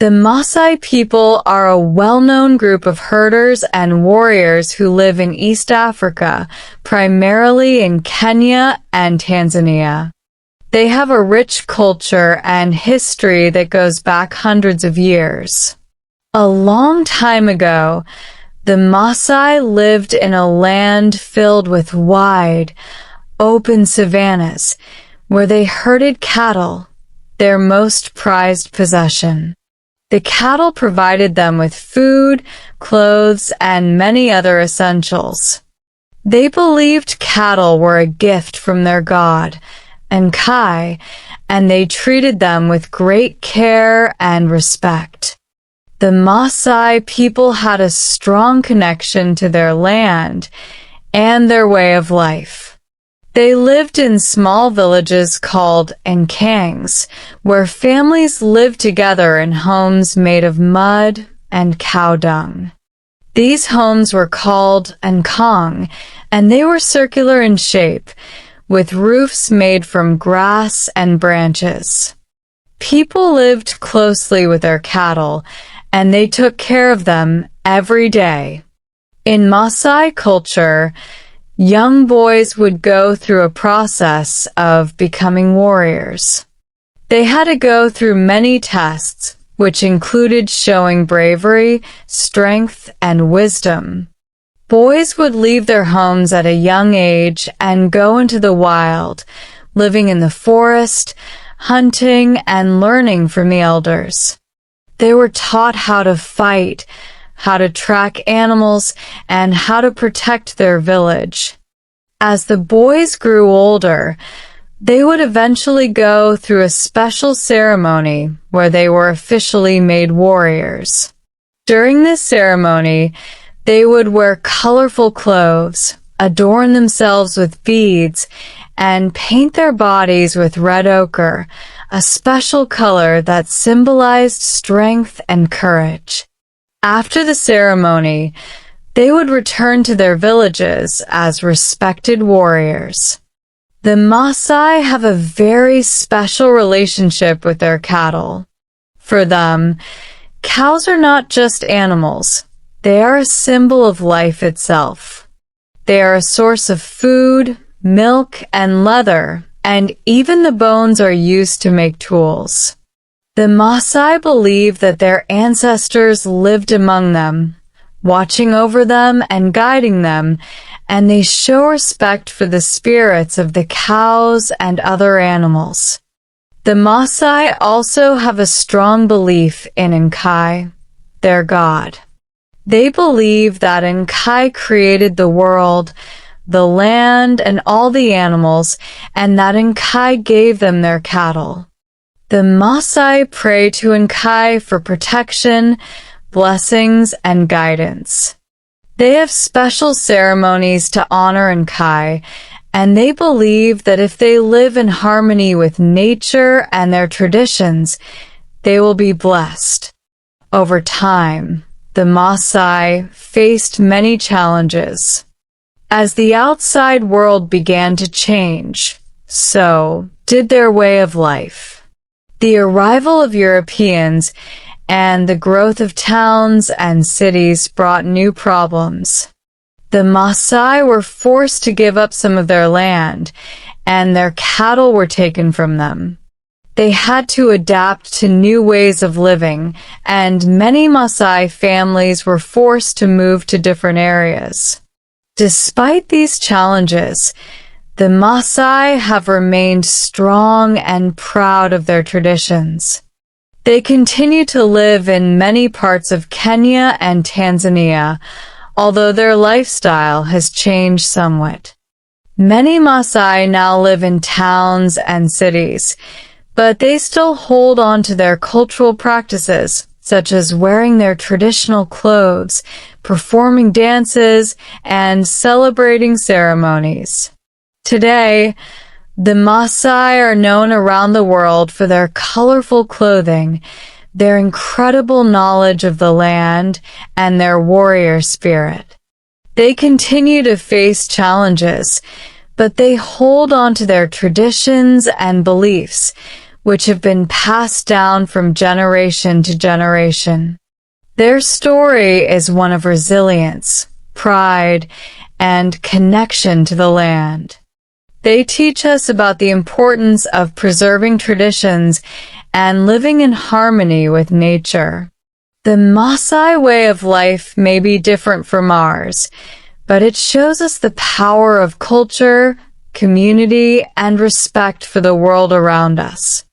The Maasai people are a well-known group of herders and warriors who live in East Africa, primarily in Kenya and Tanzania. They have a rich culture and history that goes back hundreds of years. A long time ago, the Maasai lived in a land filled with wide, open savannas, where they herded cattle, their most prized possession. The cattle provided them with food, clothes, and many other essentials. They believed cattle were a gift from their god, Enkai, and they treated them with great care and respect. The Maasai people had a strong connection to their land and their way of life. They lived in small villages called enkangs, where families lived together in homes made of mud and cow dung. These homes were called enkang, and they were circular in shape, with roofs made from grass and branches. People lived closely with their cattle, and they took care of them every day. In Maasai culture, young boys would go through a process of becoming warriors. They had to go through many tests, which included showing bravery, strength, and wisdom. Boys would leave their homes at a young age and go into the wild, living in the forest, hunting, and learning from the elders. They were taught how to fight, how to track animals, and how to protect their village. As the boys grew older, they would eventually go through a special ceremony where they were officially made warriors. During this ceremony, they would wear colorful clothes, adorn themselves with beads, and paint their bodies with red ochre, a special color that symbolized strength and courage. After the ceremony, they would return to their villages as respected warriors. The Maasai have a very special relationship with their cattle. For them, cows are not just animals. They are a symbol of life itself. They are a source of food, milk, and leather, and even the bones are used to make tools. The Maasai believe that their ancestors lived among them, watching over them and guiding them, and they show respect for the spirits of the cows and other animals. The Maasai also have a strong belief in Enkai, their god. They believe that Enkai created the world, the land, and all the animals, and that Enkai gave them their cattle. The Maasai pray to Enkai for protection, blessings, and guidance. They have special ceremonies to honor Enkai, and they believe that if they live in harmony with nature and their traditions, they will be blessed. Over time, the Maasai faced many challenges. As the outside world began to change, so did their way of life. The arrival of Europeans and the growth of towns and cities brought new problems. The Maasai were forced to give up some of their land, and their cattle were taken from them. They had to adapt to new ways of living, and many Maasai families were forced to move to different areas. Despite these challenges, the Maasai have remained strong and proud of their traditions. They continue to live in many parts of Kenya and Tanzania, although their lifestyle has changed somewhat. Many Maasai now live in towns and cities, but they still hold on to their cultural practices, such as wearing their traditional clothes, performing dances, and celebrating ceremonies. Today, the Maasai are known around the world for their colorful clothing, their incredible knowledge of the land, and their warrior spirit. They continue to face challenges, but they hold on to their traditions and beliefs, which have been passed down from generation to generation. Their story is one of resilience, pride, and connection to the land. They teach us about the importance of preserving traditions and living in harmony with nature. The Maasai way of life may be different from ours, but it shows us the power of culture, community, and respect for the world around us.